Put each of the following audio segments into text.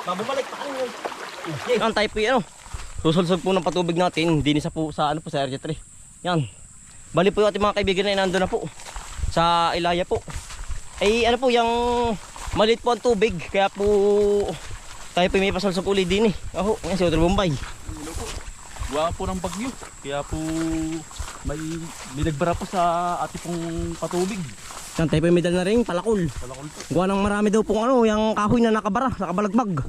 Babalik pa kayo. Yan tayo po yan. Susulsog po ng patubig natin. Dinis po sa ano po sa area 3. Yan. Bali po yung ating mga kaibigan na nandun na po sa Ilaya po. Ay ano po yung maliit po ang tubig. Kaya po tayo po may pasulsog uli din eh. Aho, yan si Otro Bombay. Buwan po ng bagyo. Kaya po may nagbara po sa ating pong patubig. Yan tayo po may dala na rin palakol. Palakol po. Gawa ng marami daw pong ano, yung kahoy na nakabalagbag.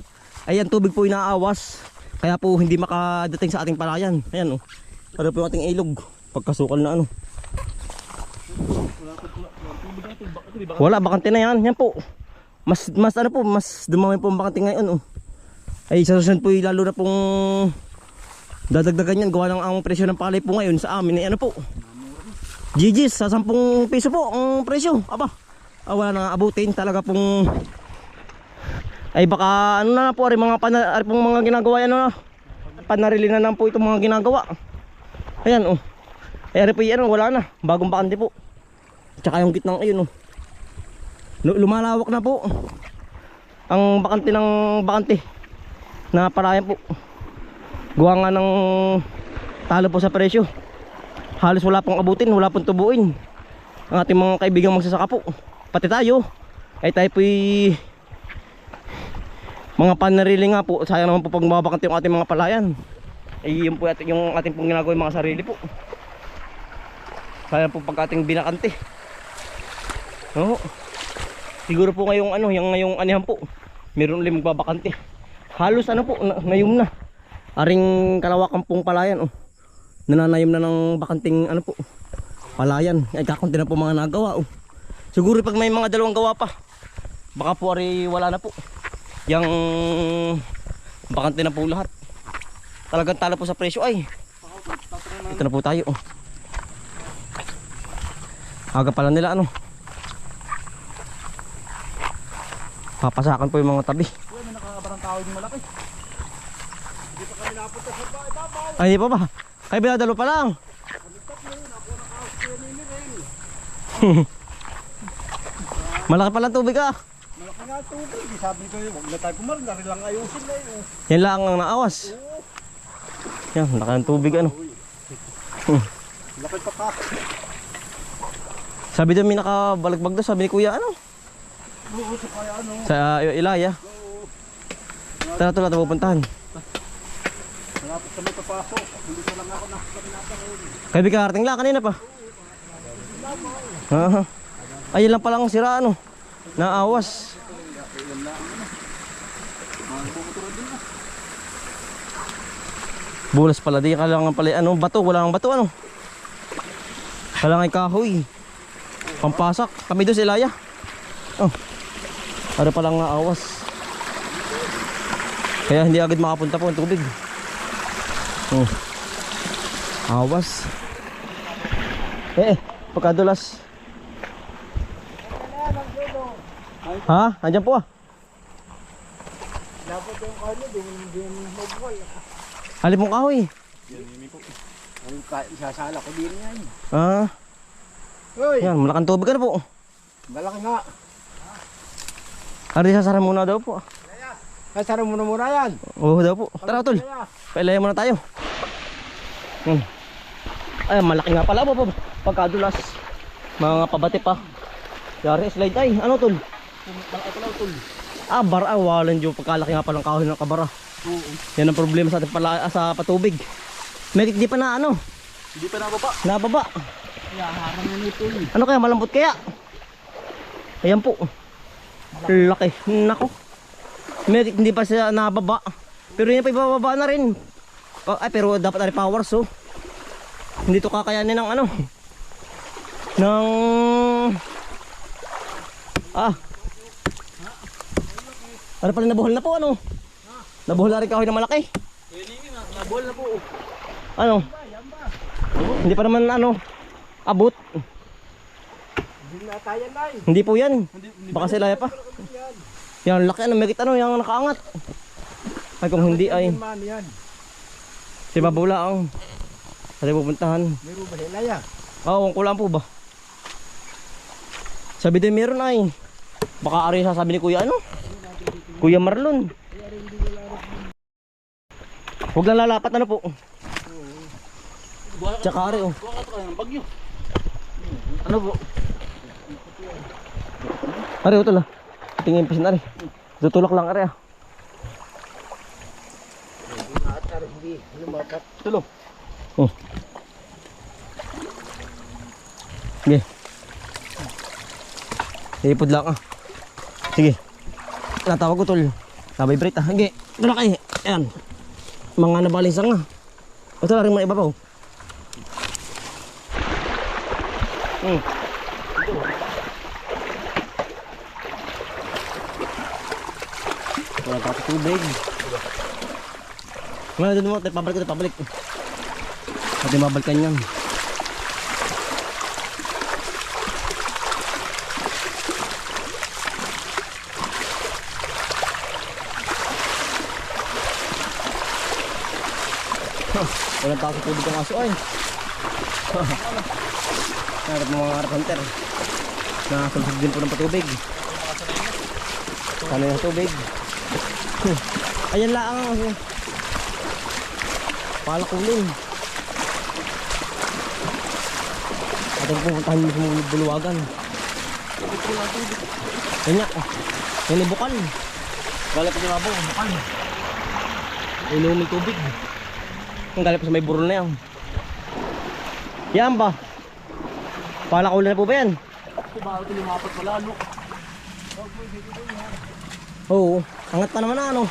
Ayan, tubig po inaawas. Kaya po hindi makadating sa ating palayan. Ayan oh. Para po yung ating ilog. Pagkasukal na ano. Wala, bakante na yan. Yan po. Mas ano po, mas dumami po ang bakante ngayon oh. Ay sa susunod po lalo na pong dadagdagan yan. Gawa ng ang presyo ng palay po ngayon sa amin. Ay ano po. GG's sa 10 piso po ang presyo. Aba. Wala na abutin talaga pong. Ay baka ano na po ari mga mga ginagawa yan na. Panarili na lang po itong mga ginagawa. Ayan oh. Ay ari po yan wala na. Bagong bakante po. Tsaka yung gitnang ayun oh. Lumalawak na po. Ang bakante ng bakante na palayan po. Gawa nga ng talo po sa presyo. Halos wala pong abutin, wala pong tubuin ang ating mga kaibigang magsasaka po. Pati tayo ay tayo po'y mga panarili nga po. Sayang naman po pag mababakante yung ating mga palayan. Ay yun po yung ating pong ginagawa yung mga sarili po. Sayang po pag ating binakante. Oo. Siguro po ngayong ano, yung ngayong anihan po meron ulit magbabakante. Halos ano po, ngayong na aring kalawakan pong palayan oh. Nananayom na ng bakanting ano po palayan. Ay kakunti na po mga nagawa oh. Siguro pag may mga dalawang gawa pa baka po ari wala na po. Yang bakante na po lahat. Talagang talo po sa presyo ay. Ito na po tayo oh. Aga pala nila ano. Papasakan po yung mga tabi. May nakakabarang tao yung malaki. Hindi pa kami napunta sa babaw. Ay hindi pa ba? Kaya binadalo pa lang. Malaki pala tubig ah. Malaki nga tubig. Sabi ko huwag na tayo pumarang. Dari lang ayusin na yun. Yan lang ang naawas. Yan, laki ng tubig ano. Laki pa ka. Sabi daw may nakabalagbag daw. Sabi ni kuya ano. Oo, sa kaya ano. Sa Ilaya. Tara ito natin pupuntahan. Malapit sa may papasok. Hindi ko lang ako nakakapinata ngayon. Kaya bigarating lang kanina pa. Ayun lang palang sira ano. Naawas. Bulas pala di kailangan pala ano, bato, wala nang bato ano. Kailangan kahoy. Pampasak. Kami doon sa Ilaya. Oh. Para palang naawas. Kaya hindi agad makapunta po ang tubig. Oh. Awas. Pagkadulas. Ha? Andiyan po ah. Dapat yung kanya, din mabuhay. Halip mong kahoy. Yan, hindi po. Ang isasala ko din yan. Ah. Hoy! Yan, malakang tubig ka na po. Malaki nga. Ari sasara muna daw po. Sasara muna muna yan. Oo daw po. Tara tol. Pailaya muna tayo. Ay, malaki nga pala po. Pagkadulas. Mga pabati pa. Yari slide ay. Ano tol? Malaki pala utol. Bara. Walang dyo. Pagkalaki nga palang kahoy ng kabara. Oo. Yan ang problema sa ating sa patubig. May di pa na ano. Hindi pa nababa. Nababa. Kaya harang na nito eh. Ano kaya malambot kaya? Ayan po. Laki. Nako. May hindi pa siya nababa. Pero yun pa ibababa na rin. Ay pero dapat na rin power so. Hindi to kakayanin ng ano. Ng ano pala nabuhol na po ano? Nabuhol na rin kahoy na malaki. Nabuhol na po. Ano? Hindi pa naman ano abot. Hindi na tayo na eh. Hindi po yan. Baka sila pa. Yan laki ano, megit ano yung nakaangat. Ay kung hindi ay. Yan. Si Babula ang. Sa pupuntahan. Meron ba sila ya? Oo, kung kulang po ba? Sabi din meron ay. Baka ari sasabi ni Kuya ano? Kuya Marlon. Huwag lang lalapat ano po. Tsaka ari oh. Buwan ka ng bagyo. Ano po? Ari utol ah. Tingin pisin ari. Tutulak lang ari ah. Tulong. Oh. Sige. Ipod lang ah. Sige. Natawag ko tol. Na-vibrate ah. Sige. Tulak ay. Ayan. Mga nabalinsang ah. Ito lang rin mga ibabaw. Wala pa tubig. Ngayon doon mo, pabalik. Pwede mabalikan yan. Walang tao sa tubig ang aso ay. Narap mga harap hunter. Nakasulsog din po ng patubig. Sana yung tubig. Ayan lang ang aso. Palakulin. At ang pupuntahan mo sa mga buluwagan. Yan nga. Yan ibukan. Galit pa ni Mabo. Bukan. Inumin tubig. Ang galit pa sa may burol na yan. Yan ba? Palakulin na po ba yan? Bakit lumapat pala, no? Oo. Angat pa naman na ano.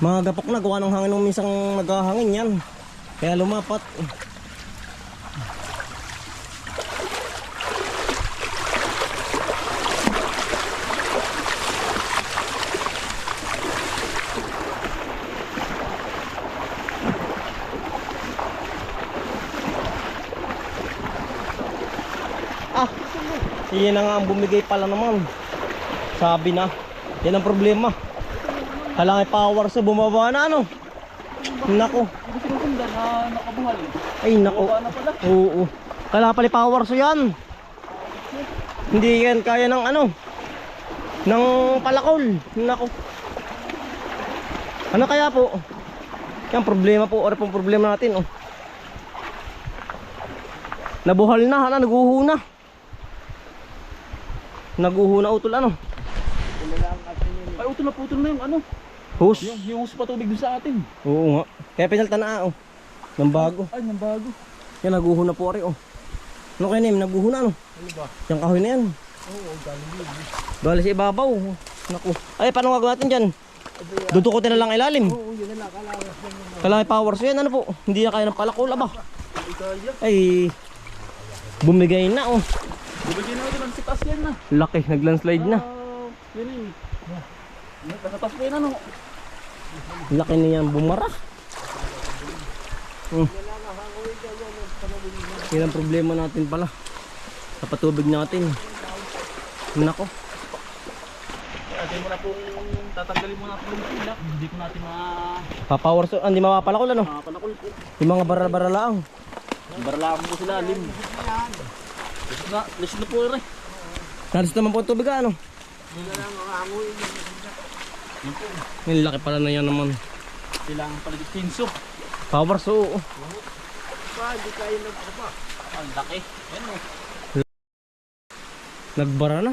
Mga gapok na, gawa ng hangin nung minsang naghahangin yan. Kaya lumapat. Ah, yan na nga ang bumigay pala naman. Sabi na, yan ang problema. Kailangan power sa bumaba na ano. Nako. Gusto ko sunda na nakabuhal. Ay nako. Bumaba na pala. Oo. Kailangan pala power so yan. Hindi yan kaya ng ano. Ng palakol. Nako. Ano kaya po? Yan problema po. Ano pong problema natin oh. Nabuhal na. Naguhuna. Naguhuna utol ano. Ay, utol na putol na yung ano. Hose. Yung hose pa tubig doon sa atin. Oo nga. Kaya pinalta na oh. Nang bago. Ay, nang bago. Yan naguhuna po ari oh. Ano kaya nim? Naguhuna ano? Ano ba? Yung kahoy na yan. Oo, galing yun. Galing sa ibabaw. Naku. Ay, paano gagawin natin dyan? Dudukutin na lang ilalim. Oo, yun na lang. Kailangan power so yan. Ano po? Hindi na kaya ng palakula ba? Kaya. Ay, bumigay na oh. Bumigay na ito lang sa taas yan na. Laki, naglandslide na. Yun eh. Nasa taas pa yun ano. Laki niyan bumara. Yan ang problema natin pala. Sa patubig natin. Nako. Atin mo na pong tatanggalin mo na po yung pila. Hindi ko natin Pa-power so, hindi mapapalakol ano? mapalakol po. Yung mga baral-baral lang. Barlakan po sila, lim. Listen na po rin. Nalis naman po ang tubig ano? Yung laki pala na yan naman. Kailangan pala yung pinso. Power so. Hindi kayo nagpapa. Ang laki. Yan o. Nagbara na.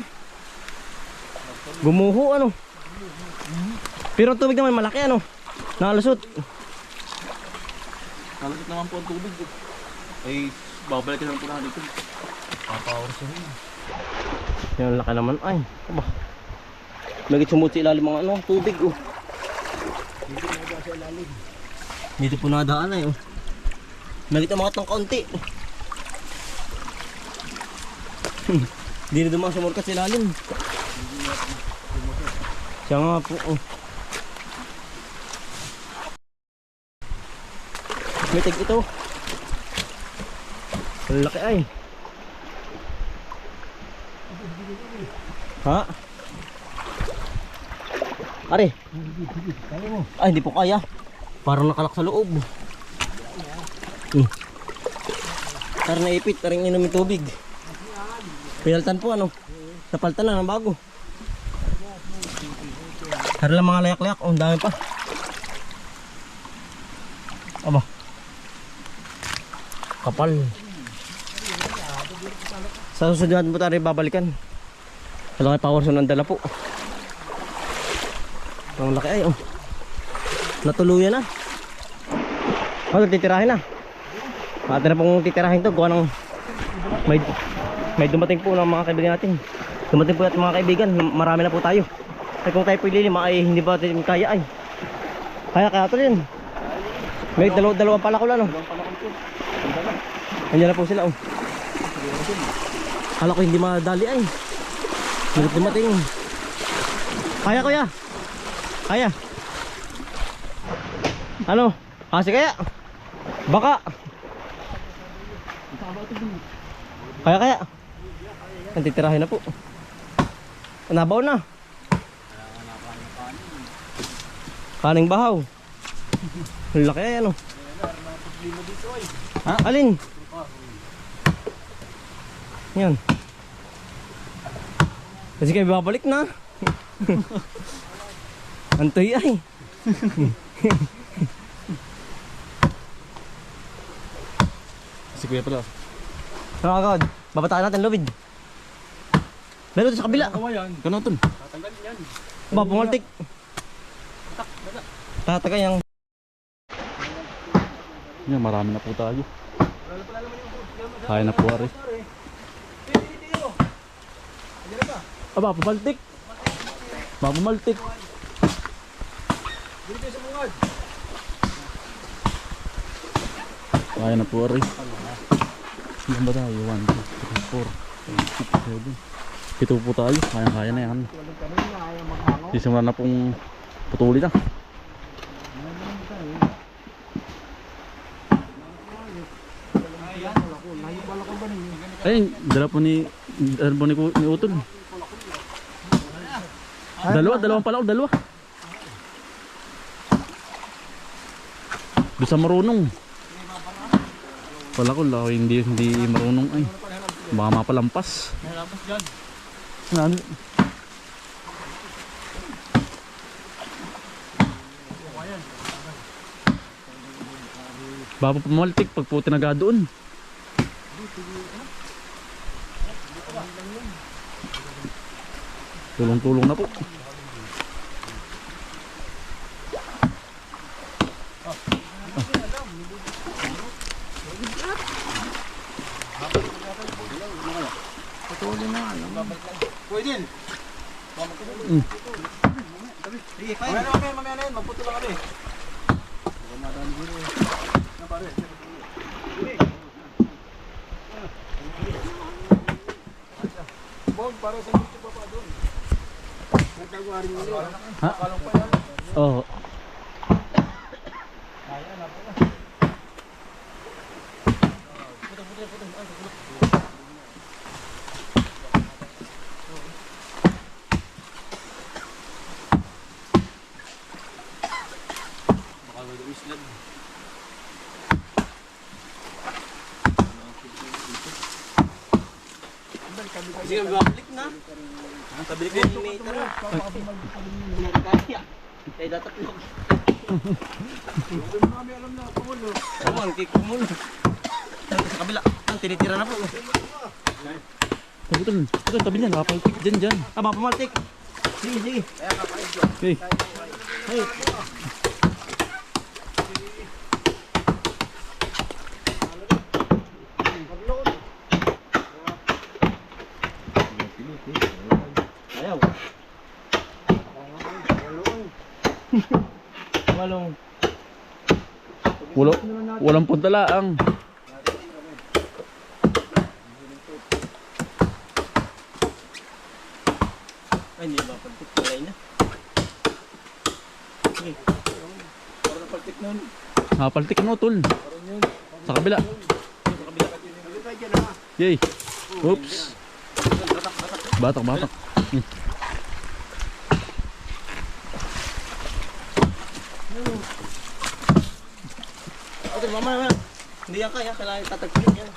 Gumuho ano. Pero ang tubig naman malaki ano. Nakalusot. Nalusot naman po ang tubig. Ay, babalik na lang po na dito. Papower sa rin. Yan laki naman ay. Aba. Nagit sumut sa ilalim mga ano, tubig oh. Dito po nadaan ay oh. Nagit ang mga tong kaunti. Hindi na dumang sumurkat sa ilalim. Siya nga po oh. Mitig ito. Ang laki ay. Ha? Are. Ay, hindi po kaya. Parang nakalak sa loob. Para naipit, taring inumin tubig. Pinaltan po ano. Napaltan na ng bago. Para lang mga layak-layak. Oh, ang dami pa. Aba. Kapal. Sa susunod natin po tayo babalikan. Malaki power sun ang dala po. Ang laki ay oh. Natuluyan na. Oh, titirahin na. Atin na pong titirahin to. Gawa ng may dumating po ng mga kaibigan natin. Dumating po natin mga kaibigan. Marami na po tayo. Ay kung tayo po ililima ay hindi ba natin kaya ay. Kaya ito rin. May dalawang palakol ano. Andiyan na po sila oh. Kala ko hindi madali ay. Hindi dumating. Kaya kuya. Kaya. Ano? Kasi kaya? Baka. Kaya. Nantitirahin na po. Nabaw na. Kaning bahaw. Laki ay ano. Ha? Alin? Yan. Kasi kayo babalik na. Antoy ay. Si kuya pala. Nakakagod. Babataan natin lubid. Lalo sa kabila. Ganun to. Ba, pumaltik. Tatagay ang. Yan, marami na po tayo. Kaya na po ari. Aba, pumaltik. Ba, pumaltik. Kaya na po ari. Ilan ba tayo? 1, 2, 3, 4, 5, 6, 7. Ito po tayo. Kaya na yan. Disimula na pong putuli na. Ay, dala po ni Utol. Dalawang pala, dalawa. Doon sa marunong. Pala ko lang, hindi marunong ay. Baka mapalampas. Mapalampas dyan. Ano? Baka pumaltik pag po tinaga doon. Tulong-tulong na po. Pwede. Sige, fine. Mamaya na yun, magputo lang kami. Bog, para sa dito pa pa doon. Nagkagawarin mo yun. Ha? Oo. Sige, babalik na. Tabili ko yung meter. Kaya. Kaya datatlog. Kami alam na, kumulo. Ang kikumulo. Sa kabila. Ang tinitira na po. Utol, tabi niyan, nakapaltik dyan. Aba, pumaltik. Sige. Okay. Hey. Ayaw. Walong. Walang punta laang. Ay, hindi ba paltik palay na? Sige. Para paltik nun. Nakapaltik no, Utol. Sa kabila. Yay. Oops. Batak. Okay, mama. Hindi yan kaya. Kailangan tatagpilin yan.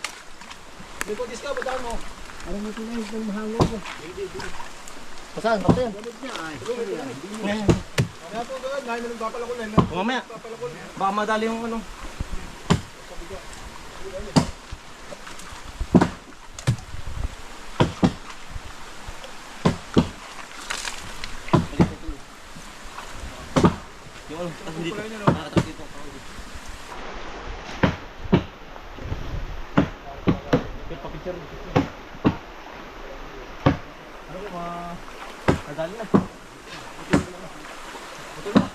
May kudis ka, bataan mo. Ano mo ito na yung mahangog mo? Saan? Bakit yan? Kaya po gawin, dahil na nagpapalakol na. Mamaya. Baka madali yung ano. Yung ano, tapos dito. Nakatapos dito. Pa-picture. Ano ba? Nadali na. Ito na.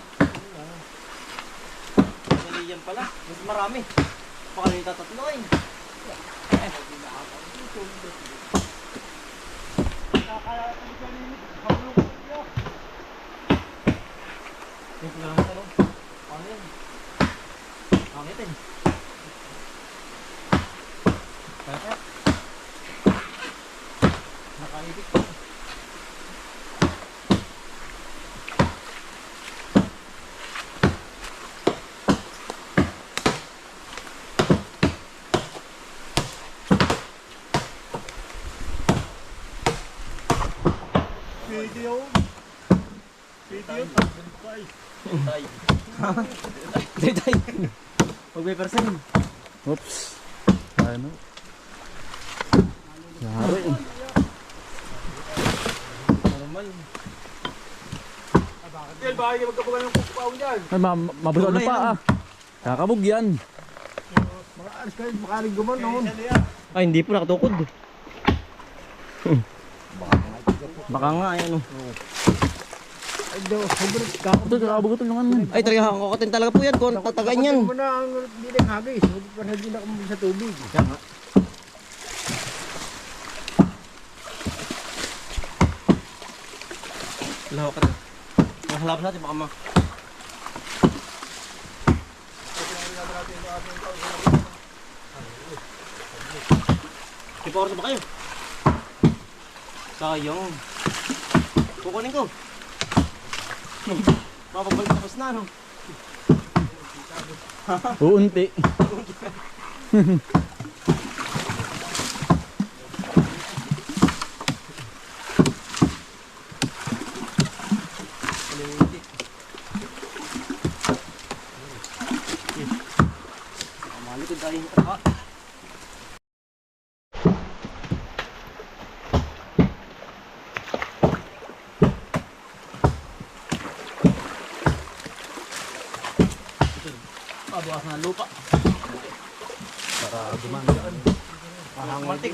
Yan pala. Mas marami. Baka nang tatatlo eh. Yung lang sa loob. Ano yan? Pangit eh. Kaya. Nakaibig pa. Video. Day. Huwag may person. Oops. Ano? Yari. Normal. Tel, baka yung magkabugan ng kukupaw dyan. Ay, mabasa na pa ah. Kakabog yan. Mga alis kayo, makaling guman noon. Ay, hindi po nakatukod. Baka nga, ayan o. Ay, daw, sobrang Ito, kakabog ito naman yan. Ay, talaga kakakatin talaga po yan. Kung tatagaan yan. mo na ang dinig hagis. Para hindi na kumuli sa tubig. Lahok ka na. Mahalap natin baka ma... Ipa oras ba kayo? Sayang. Kukunin ko. Mapabalik tapos na, no? Uunti. Hindi. Malikod tayo. Bukas na lupa. Para gumangaan. Mantik.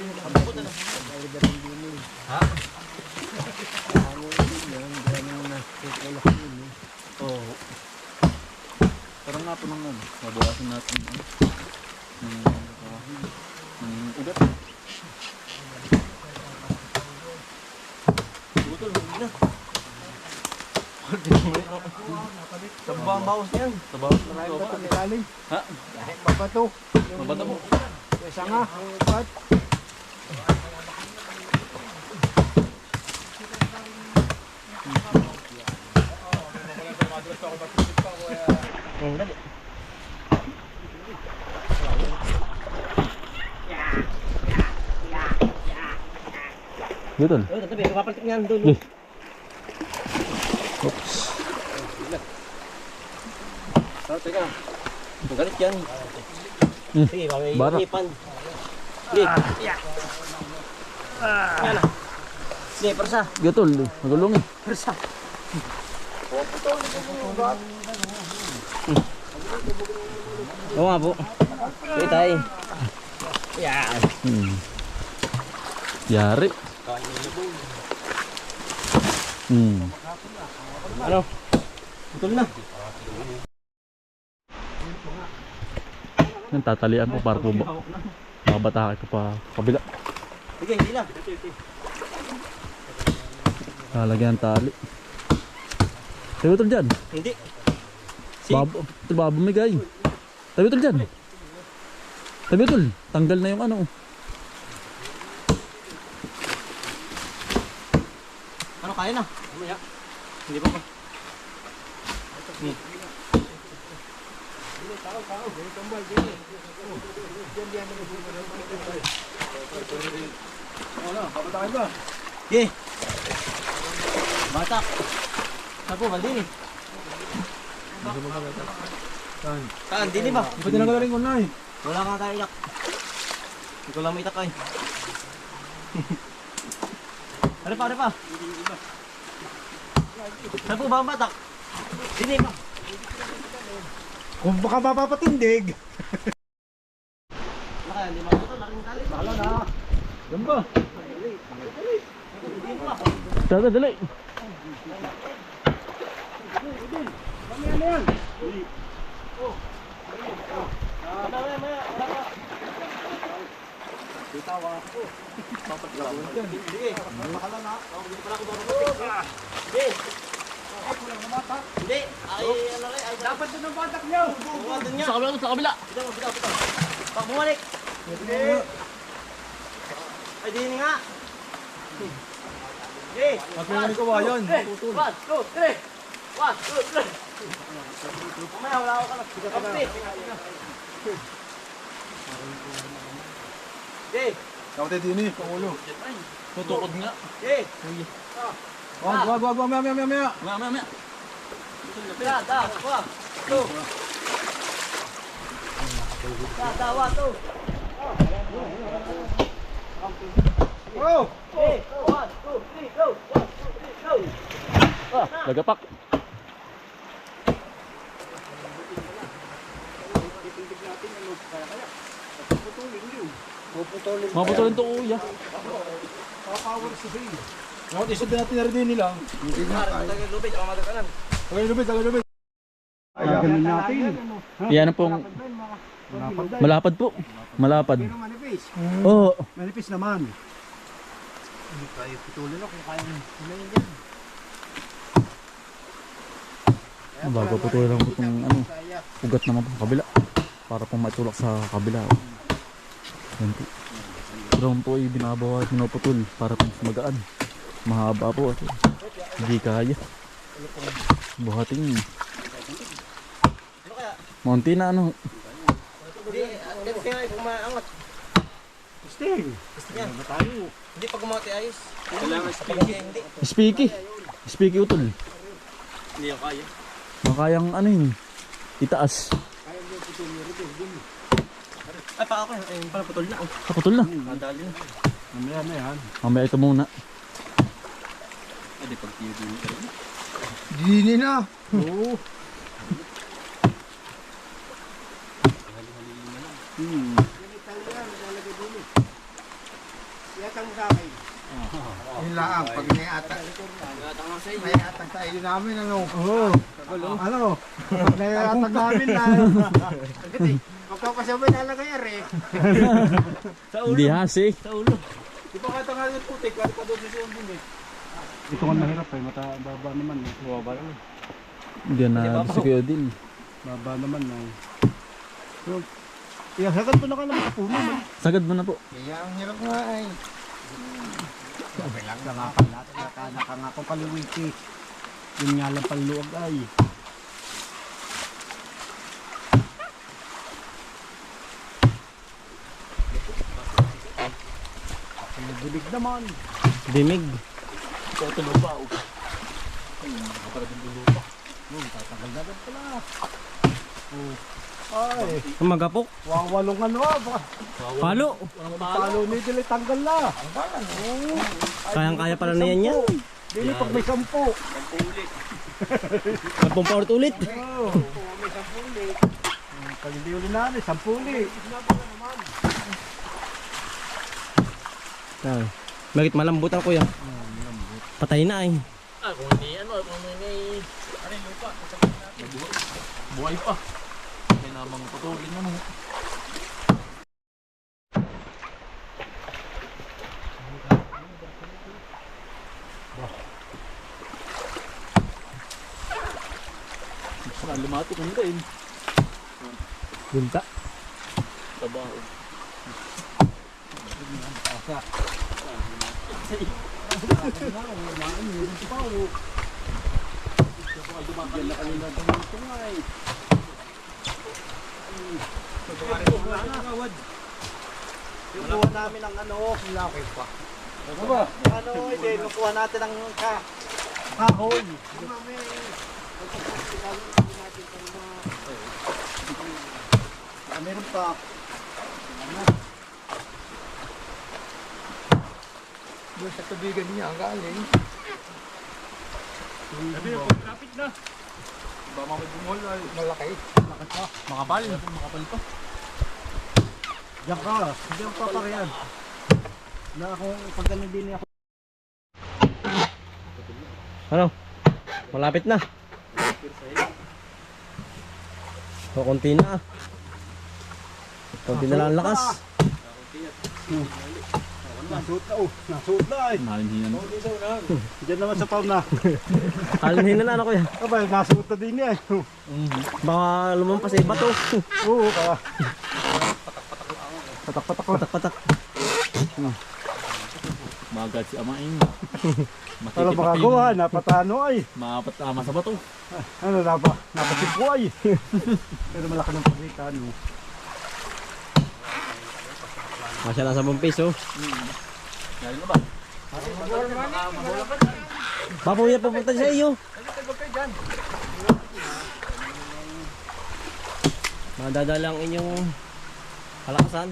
Ha? Oo. Parang nga po ng ano. Mabukasin natin. Ng ugat. Butol, hindi na. Sabang bawas yan. Sabaw. Marami pa ito ilalim. Ha? Kahit mabato. Mabata mo. Kesa nga, ang upat. Dali. Gutol. Oh, tatabi, kapapalitik niyan doon. Oops. Oh, teka. Magalit yan. Sige, may Barak. ipan. Sige. Yan na. Sige, persa. Gutol. Magulong eh. Persa. Oo nga po. Sige tayo. Yan. Yari. Ano? Betul na. Yung tatalian ko para po mabatakin ko pa kabila. Sige, hindi na. Lalagyan ng tali. Tayo utol dyan. Hindi. Babo may gay. Tayo utol dyan. Tayo utol. Tanggal na yung ano. Ano kaya na? Mamaya. Hindi pa pa. Kapatakin ba? Okay. Batak. Sapo, maldini. Saan? Dini ba? Ba't tinanggal rin ko na eh? Wala nga tayo iyak. Hindi ko lang maitak ay. Ano pa? Sapo ba ang batak? Dini ba? Kung baka mapapatindig. Naka, hindi mabuto. Laking tali. Bahala na. Yan ba? Dali. Hindi. Ay, ano rin. Ay, Dapat doon ang batak niyo. buwan niya. Sa kabila. Bitaw. Pak, bumalik. Ay, dini nga. Okay. Pagpinari ko ba yun? 1, 2, 3. 1, 2, 3. Mamaya, wala ako kalap. Kapit. Okay. Kapatid din eh, pangulo. Tutukod nga. Okay. Wag, maya. Maya. Da, 1, 2. Da, 1, 2. Oh! Okay. 1, 2, 3, go. 1, 2, 3, go. Lagapak. Maputulin to kuya. Bakit isod na natin narin nila? Tagal lubid, ako matakanan. Tagay lubid. Ganun natin. Yan pong malapad po. Malapad. Pero manipis. Oo. Manipis naman. Hindi kayo putulin ako kung kaya kumain dyan. Bago putulin lang po itong ugat naman po kabila. Para pong matulak sa kabila. Yan po. Drone po ay binabawa at pinuputol para pong magaan. Mahaba po. Hindi kaya. Buhating. Monty na ano. Hindi, let's kaya kumaangat. Sting. Yan. Hindi pag kumati ayos. Kailangan Hindi. Speaky utol. Hindi ako kaya. Makayang ano yun. Itaas. Ay, pa ako. Ayun pala, putol na. Kaputol na. Nadali na. Mamaya na yan. Mamaya ito muna. Hindi, pag tiyo din. Dini na. Oo. Yun lang, pag may atag sa iyo namin, ano? Oo. Ano? Pag may atag namin na. Magkakasabay na lang kaya rin. Hindi hasi. Sa ulo. Di ba kata nga yung putik, kaya ka doon siya din eh. Ito nga mahirap eh, baba naman eh. Baba naman. Hindi na si Kuya din. Baba naman eh. Sagad po na ka naman kapuno man. Sagad mo na po. Kaya ang hirap nga ay. Okay lang, nakangako kaliwiki. Yun nga lang panluwag ay. Dilig naman. Dimig. Ito ito lupa. Para din lupa. Tatagal na rin pala. Ay, Magapok. wawalong ano ah. Palo. Palo ni Dili tanggal na. Kayang-kaya pala na yan yan. Dili pag may 10. 10 power ulit. Oo. May 10 ulit. Pag hindi uli na, 10 ulit. Bakit malambutan ko yan? Patay na eh. Kung hindi lupa. Buhay pa. Kaya namang putulin na mo. Lumatik ang din. Bunta. Trabaho. Yung kuha namin ng ano, laki pa. Ano ba? Ano, hindi, kuha natin ng kahoy. Meron pa. Doon sa tubigan niya ang galing. Sabi na po, traffic na. Ba may bumol ay Malaki. makapal. Makapal pa. Diyan ka, hindi ako paparehan. Na ako, pag ganun din ako. Ano? Malapit na. So, konti na. Konti na lang ang lakas. Nasuot na, nasuot na eh. Malinhinan. Diyan naman sa palm na. Halin na ano kuya. Abay, nasuot na din eh. Baka lumampas sa iba to. Oo, kaya. Patak-patak. Magat si amain. Ano makagawa, napatano ay. Mapatama sa bato. Ano, napasipo ay. Pero malaki ng pagkita, no. Masya na 10 piso. Galing na ba? Papuya pupunta sa iyo. Madadala ang inyong kalakasan.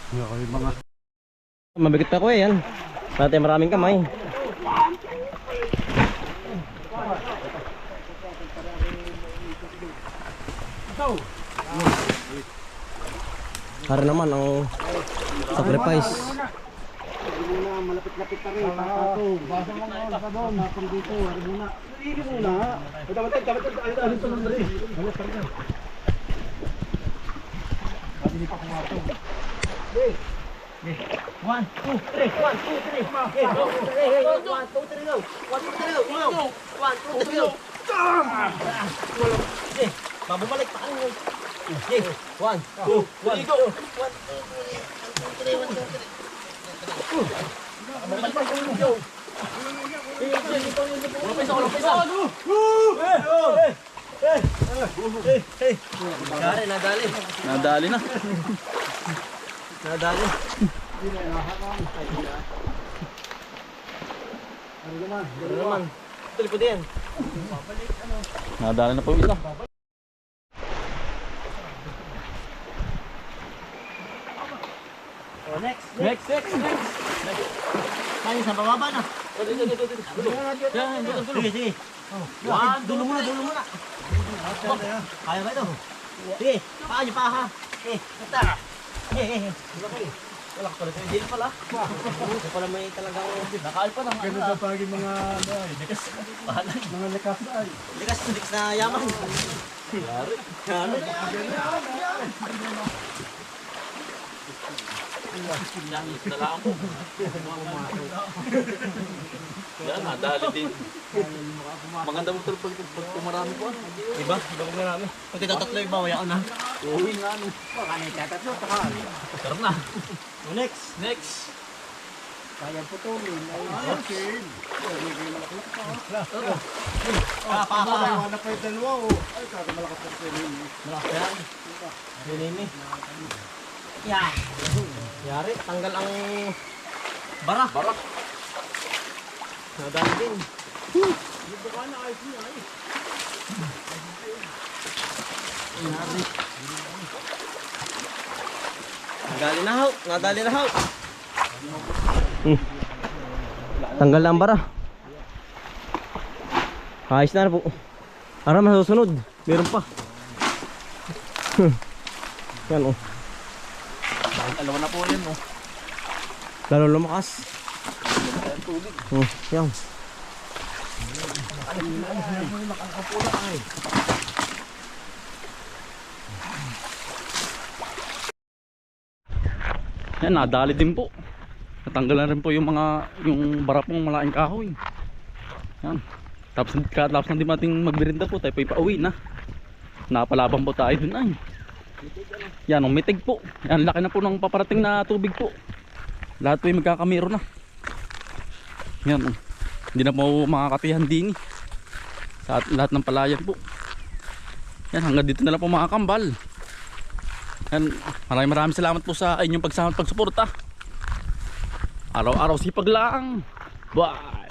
Okay, mga. Mabigat pa ko yan. Dati maraming kamay. Para naman ang sacrifice. Muna, malapit-lapit na rin. Papatong. Basa mo na ka doon. Napang dito. Ano muna? Hindi muna. Dapat. Ano ito nang dali? Ano pa rin? Hindi pa kumatong. Hey. 1, 2, 3. 1, 2, 3. 1, 2, 3. 1, 2, 3 go. 1, 2, 3 go. 1, 2, 3 go. Mababalik pa kayo. 1, 2, 1, go. 1, 2, 3. Nadali na. Nadali. Ano naman? Tuloy po din. Nadali na po yung isa. Next. Kaya sa bababa na. Sige. Dulo muna. Kaya ba ito? Sige, paa niyo pa ha. Basta. Wala ka pala sa jail pala. Hindi pala may talagang nakal pa ng Ganun sa pagi mga ano ay. Mga likas ay. likas na yaman. Yan, nadali din. Maganda mo pag tumarami po. Diba? Bagong marami. Pag ito tatlo iba, wala ko na. Uwi nga no. Tara na. Next. Kaya putulin. Ay, wala pa yung dalawa o. Ay, kaya malakas ang pinin. Malakas yan. Binini. Yeah. Yari, tanggal ang bara. Nadali din. Yari. Nadali na haw. Tanggal na ang bara. Ayos na po. Para masusunod. Meron pa. Yan oh. Dalawa na po yan no. Lalo lumakas. Yan. Yan, nadali din po. Natanggalan rin po yung bara pong malaking kahoy. Yan. Tapos na di mating magbirinda po tayo pa ipauwi na. Napalaban po tayo dun ay. Yan, umitig po. Yan, laki na po ng paparating na tubig po. Lahat po yung magkakamiro na. Yan, hindi na po makakatihan din sa lahat ng palayan po. Yan, hanggang dito na lang po mga kambal. Yan, maraming salamat po sa inyong pagsama at pagsuporta. Araw-araw sipag lang. Bye.